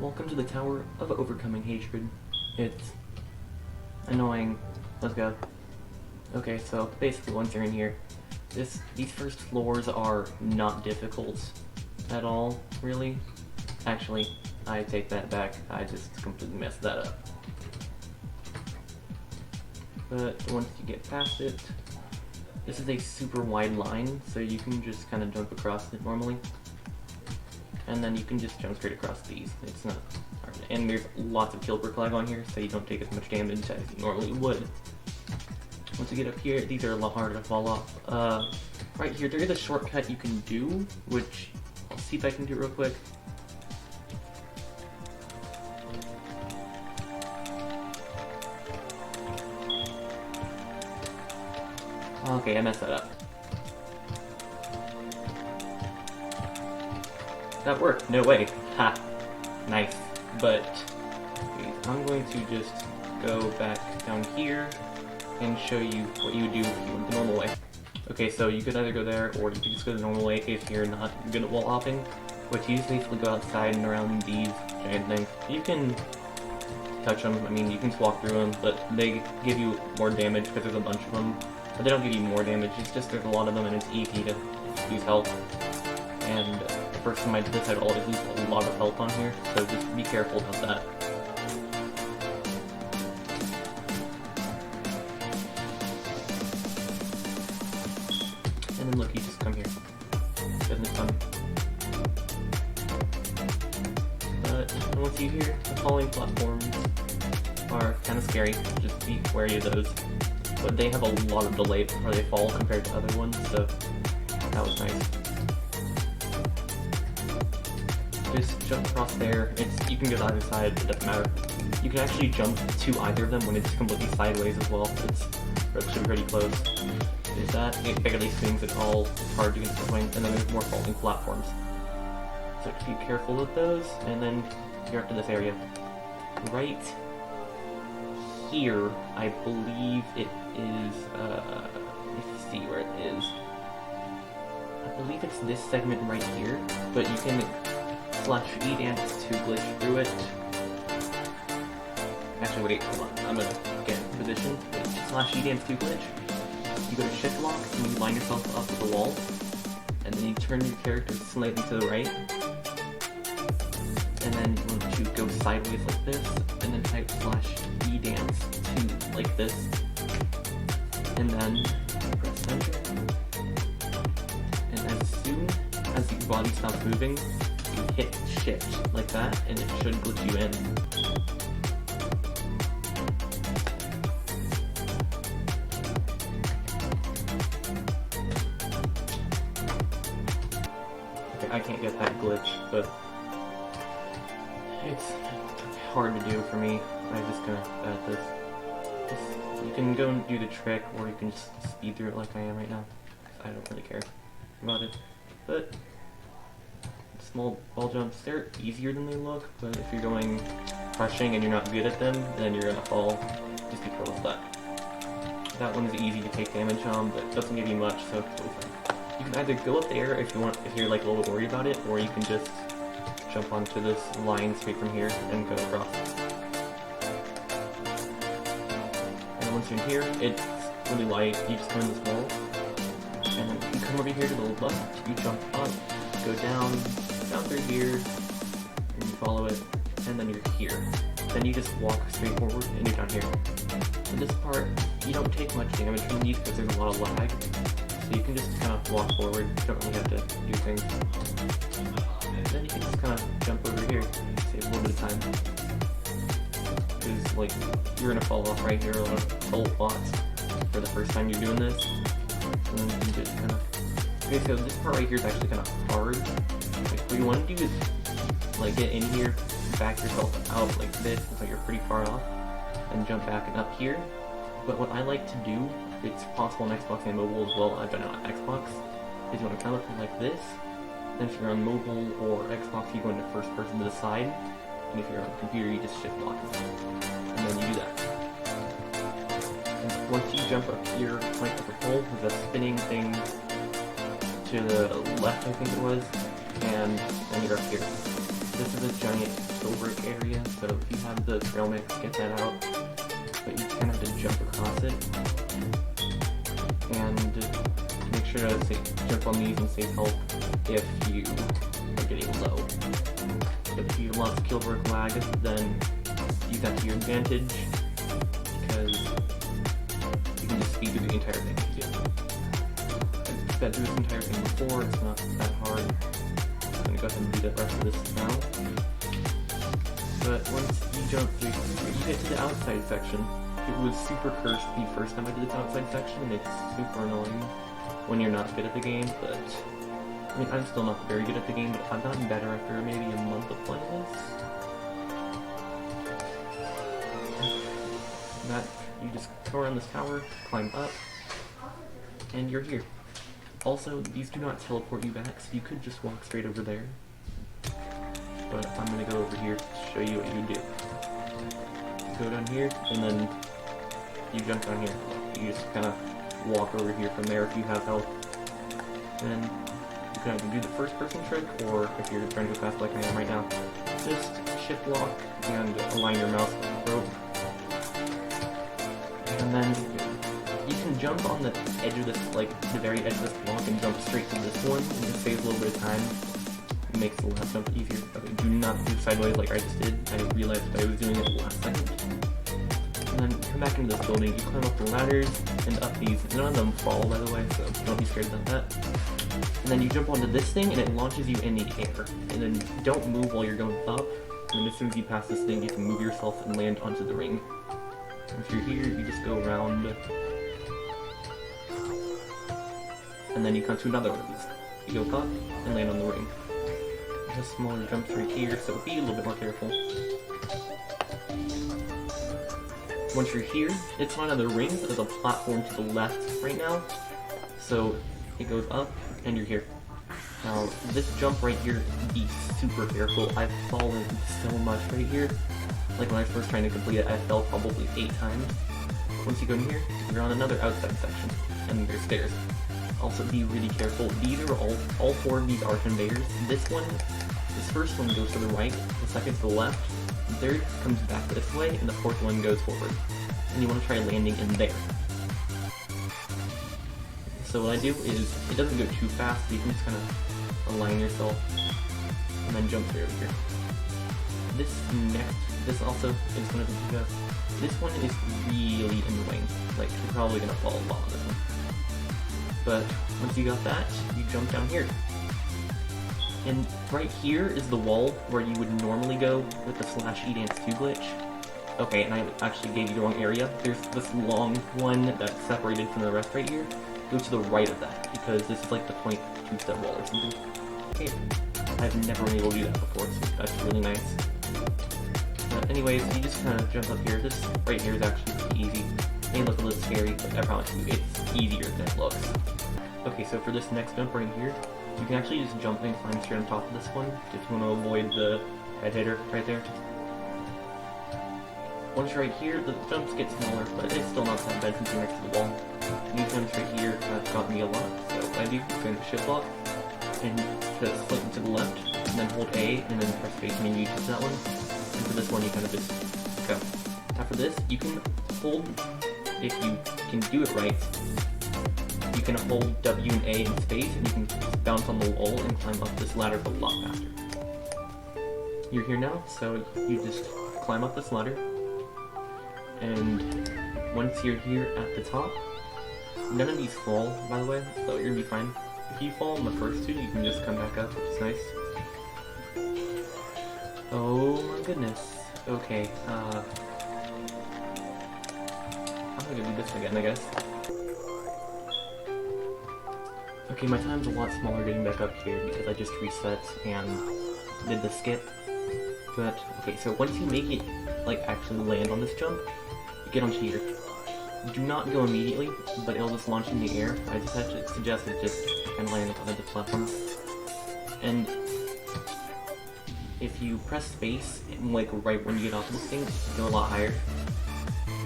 Welcome to the Tower of Overcoming Hatred. It's annoying. Let's go. Okay, so basically once you're in here, these first floors are not difficult at all, really. Actually, I take that back. I just completely messed that up. But once you get past it, this is a super wide line, so you can just kind of jump across it normally. And then you can just jump straight across these. It's not hard. And there's lots of kill per lag on here, so you don't take as much damage as you normally would. Once you get up here, these are a lot harder to fall off. Right here, there is a shortcut you can do, which I'll see if I can do it real quick. Okay, I messed that up. That worked, no way. Ha! Nice. But I'm going to just go back down here and show you what you would do if you went the normal way. Okay, so you could either go there, or you could just go the normal way if you're not good at wall hopping, which you just basically go outside and around these giant things. You can touch them, I mean, you can just walk through them, but they give you more damage because there's a bunch of them. But they don't give you more damage, it's just there's a lot of them and it's easy to use health. And the first time I did this, I'd always lose a lot of health on here, so just be careful about that. And then look, you just come here. Isn't it fun? But once you hear, the falling platforms are kind of scary, just be wary of those. But they have a lot of delay before they fall compared to other ones, so that was nice. Just jump across there. You can go to either side, it doesn't matter. You can actually jump to either of them when it's completely sideways as well. It's actually pretty close. Is that it barely swings at all? It's hard to get to swing, and then there's more falling platforms. So just be careful with those, and then you're up to this area. Right here, I believe it is, let's see where it is. I believe it's this segment right here, but you can /E dance to glitch through it. Actually, wait, hold on, I'm gonna get in position. /E dance to glitch. You go to shift lock, and you line yourself up with the wall, and then you turn your character slightly to the right, and then you want to go sideways like this, and then type /E dance to like this, and then press enter, and as soon as your body stops moving, you hit shift like that, and it should glitch you in. Okay, I can't get that glitch, but it's hard to do for me. I'm just gonna at this. You can go and do the trick, or you can just speed through it like I am right now. I don't really care about it. But small ball jumps, they're easier than they look, but if you're going crushing and you're not good at them, then you're gonna fall. Just be careful with that. That one's easy to take damage on, but doesn't give you much, so it's totally fine. You can either go up there if you're like a little bit worried about it, or you can just jump onto this line straight from here and go across. And once you're in here, it's really light. You just come in this wall, and then you come over here to the left, you jump up, go down through here, and you follow it, and then you're here. Then you just walk straight forward, and you're down here. In this part, you don't take much damage from these because there's a lot of lag, so you can just kind of walk forward, you don't really have to do things. And then you can just kind of jump over here, save a little bit of time. Because, like, you're gonna fall off right here a lot for the first time you're doing this. And then you can just kind of... Okay, so this part right here is actually kind of hard. Like, what you want to do is, like, get in here, back yourself out like this, so you're pretty far off, and jump back and up here. But what I like to do, it's possible on Xbox and mobile as well, I've done it on Xbox, is you want to kind of look like this. Then if you're on mobile or Xbox, you go into first person to the side, and if you're on computer, you just shift lock it. And then you do that. And once you jump up here, like at the pole, there's a spinning thing to the left, I think it was, and then you're up here. This is a giant silver area, so if you have the trail mix, get that out. But you kind of have to jump across it. And make sure to jump on these and save health if you are getting low. If you lost kill brick lag, then use that to your advantage, because you can just speed through the entire thing. I've sped through this entire thing before, it's not that hard. I'm gonna go ahead and do the rest of this now. But once you jump through, you get to the outside section. It was super cursed the first time I did this outside section, and it's super annoying when you're not good at the game, but I mean, I'm still not very good at the game, but I've gotten better after maybe a month of playing this. That, you just go around this tower, climb up, and you're here. Also, these do not teleport you back, so you could just walk straight over there. But I'm gonna go over here to show you what you do. Go down here, and then you jump down here. You just kind of walk over here from there if you have health. And you can either do the first person trick, or if you're trying to go fast like I am right now, just shift lock and align your mouse with the rope. And then you can jump on the edge of this, like the very edge of this block, and jump straight to this one, and it saves a little bit of time. It makes the last jump easier. Okay, do not move sideways like I just did. I realized I was doing it last second. And then come back into this building, you climb up the ladders and up these. None of them fall, by the way, so don't be scared about that. And then you jump onto this thing, and it launches you in the air. And then don't move while you're going up. And then as soon as you pass this thing, you can move yourself and land onto the ring. And if you're here, you just go around. And then you come to another one of these. You go up and land on the ring. There's smaller jumps right here, so be a little bit more careful. Once you're here, it's not another ring, but there's a platform to the left right now. So it goes up, and you're here. Now, this jump right here, be super careful. I've fallen so much right here. Like when I was first trying to complete it, I fell probably 8 times. Once you go in here, you're on another outside section, and there's stairs. Also be really careful. These are all 4 of these are conveyors. This first one goes to the right, the second to the left, the third comes back this way, and the 4th one goes forward. And you want to try landing in there. So what I do is, it doesn't go too fast, so you can just kind of align yourself, and then jump through over here. This also is going to be this one is really annoying. Like, you're probably going to fall a lot on this one. But once you got that, you jump down here. And right here is the wall where you would normally go with the /E dance 2 glitch. Okay, and I actually gave you the wrong area. There's this long one that's separated from the rest right here. Go to the right of that, because this is like the 0.2-step wall or something. Okay, I've never been able to do that before, so that's really nice. Anyways, you just kind of jump up here. This right here is actually pretty easy. It may look a little scary, but I promise you, it's easier than it looks. Okay, so for this next jump right here, you can actually just jump and climb straight on top of this one, if you want to avoid the head hitter right there. Once you're right here, the jumps get smaller, but it's still not that bad since you're next to the wall. These jumps right here have got me a lot, so what I do is go into shift lock, and just flip to the left, and then hold A, and then press space and you use that one. And for this one, you kind of just go. After this, you can hold, if you can do it right, you can hold W and A in space, and you can bounce on the wall and climb up this ladder a lot faster. You're here now, so you just climb up this ladder, and once you're here at the top, none of these fall, by the way, so you're gonna be fine. If you fall on the first 2, you can just come back up, which is nice. Oh my goodness. Okay, I'm gonna do this again, I guess. Okay, my time's a lot smaller getting back up here because I just reset and did the skip. But, okay, so once you make it, like, actually land on this jump, you get onto here. Do not go immediately, but it'll just launch in the air. I just have to suggest it just kind of land on the platform. And if you press space, and, like, right when you get off of this thing, go a lot higher.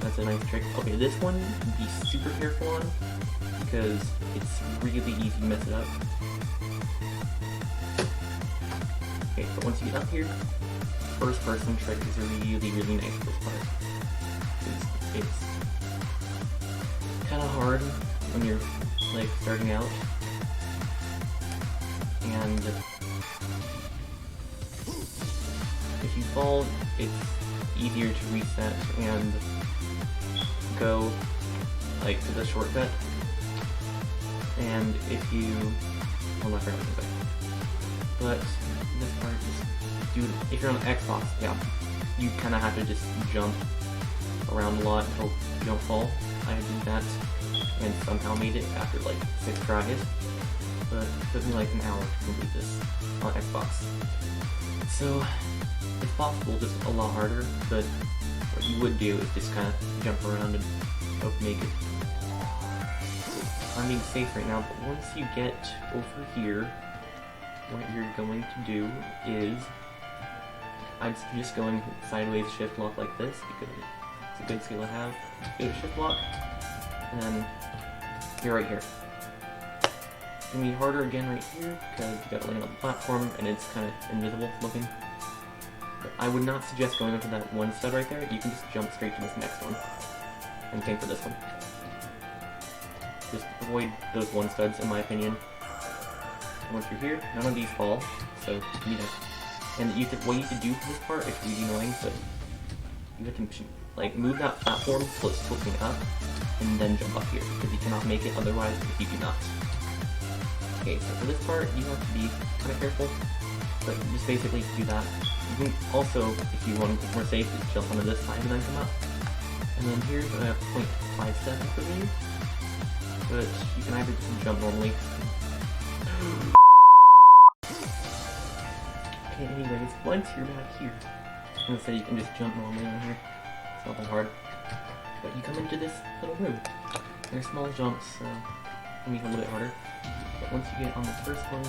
That's a nice trick. Okay, this one, be super careful on, because it's really easy to mess it up. Okay, so once you get up here, first person trick is really, really nice for this part. It's kind of hard when you're like starting out, and if you fall, it's easier to reset and go like to the shortcut. And if you, well, not forgot to say, but this part is, dude, if you're on Xbox, yeah, you kind of have to just jump around a lot and hope you don't fall. I did that and somehow made it after like 6 tries, but it took me like an hour to complete this on Xbox. So it's possible, just a lot harder, but what you would do is just kind of jump around and hope you make it. So I'm being safe right now, but once you get over here, what you're going to do is, I'm just going sideways shift lock like this, because it's a good skill to have. Go to shift lock, and then you're right here. It's going to be harder again right here, because you got to land on the platform, and it's kind of invisible looking. But I would not suggest going onto that one stud right there. You can just jump straight to this next one. And same for this one. Just avoid those one studs, in my opinion. And once you're here, none of these fall, so you know. And what you have to do for this part, it's really annoying, but you have to like move that platform so it's tilting up, and then jump up here, because you cannot make it otherwise if you do not. Okay, so for this part, you have to be kind of careful, but just basically do that. You can also, if you want to be more safe, just jump onto this side and then come up. And then here's a 0.57 for me, but you can either just jump normally. Okay, anyways, once you're back here, I'm gonna say you can just jump normally on here. It's not that hard. But you come into this little room. They're small jumps, so it makes it a little bit harder. But once you get on the first one,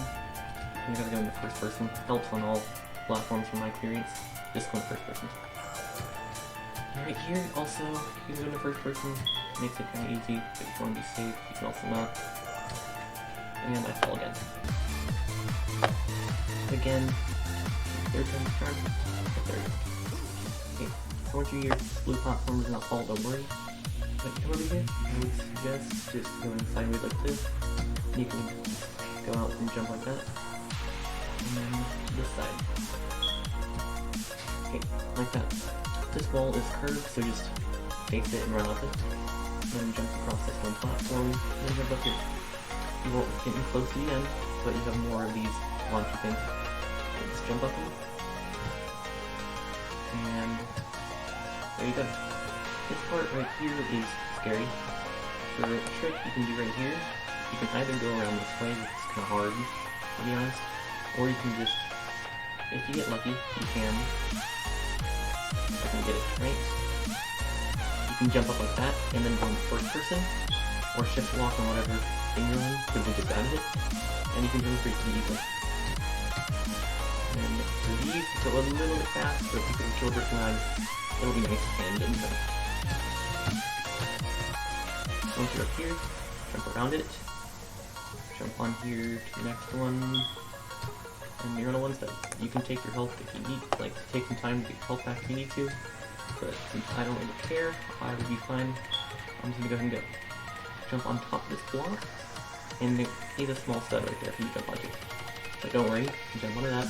you gotta go into first person. Helps on all platforms from my experience. Just go into first person. Right here, also, you can go into first person. Makes it kind of easy, but if you want to be safe, you can also not. And I fall again. Again, third time to try. There you go. Okay, so once you hear blue platform does not fall, don't worry. But come over here, I would suggest just going sideways like this. You can go out and jump like that. And then this side. Okay, like that. This wall is curved, so just face it and run off it. Then jump across this one platform, and then jump up here. You won't get close to the end, but you have more of these launchy things. So just jump up them. And there you go. This part right here is scary. For a trick you can do right here, you can either go around this way, which is kind of hard, to be honest, or you can just, if you get lucky, you can get it, right? You can jump up like that, and then go in first person, or shift lock on whatever thing you're on, because we just added it, and you can jump pretty easily. And for these, go a little bit fast, so if you can kill this line, it'll be nice and jump. Once you're up here, jump around it, jump on here to the next one, and you're on a one step. You can take your health if you need, like take some time to get health back if you need to, but since I don't really care, I will be fine. I'm just gonna go ahead and go. Jump on top of this block, and there is a small stud right there for you to jump onto. But don't worry, you can jump onto that.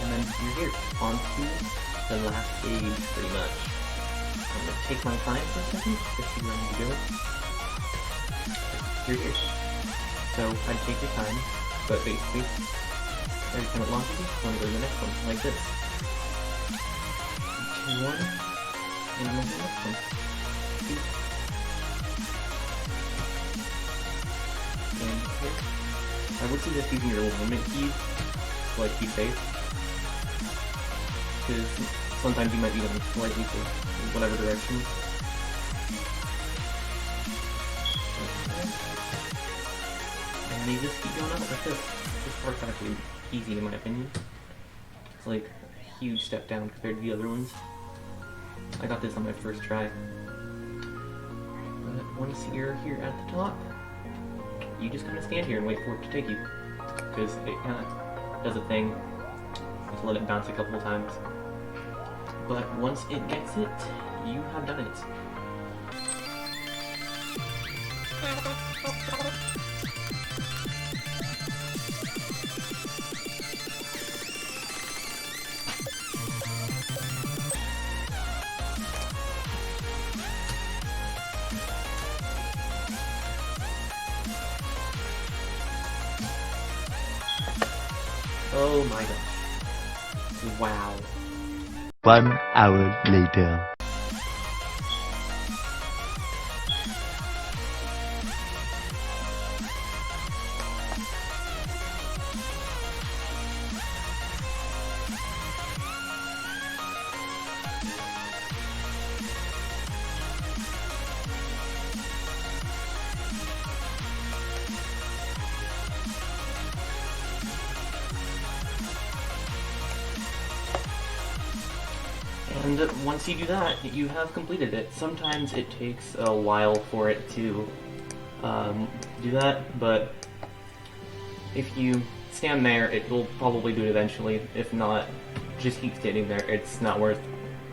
And then you're here, onto the last stage pretty much. I'm gonna take my time for a second, just to ready to go. You're here. So I'd take your time, but basically, every time it launches, you want to go to the next one, like this. 2, 1, and I'm on the next one. 2. And here. I would suggest using your limit keys to like be safe, because sometimes you might be going slightly to whatever direction. And you just keep going up like this. This part's actually easy in my opinion. It's like a huge step down compared to the other ones. I got this on my first try. But once you're here at the top, you just kind of stand here and wait for it to take you. Because it kind of does a thing Just let it bounce a couple times. But once it gets it, you have done it. Oh my gosh. Wow. 1 hour later. And once you do that, you have completed it. Sometimes it takes a while for it to do that, but if you stand there, it will probably do it eventually. If not, just keep standing there. It's not worth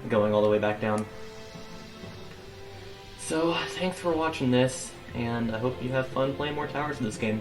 going all the way back down. So, thanks for watching this, and I hope you have fun playing more towers in this game.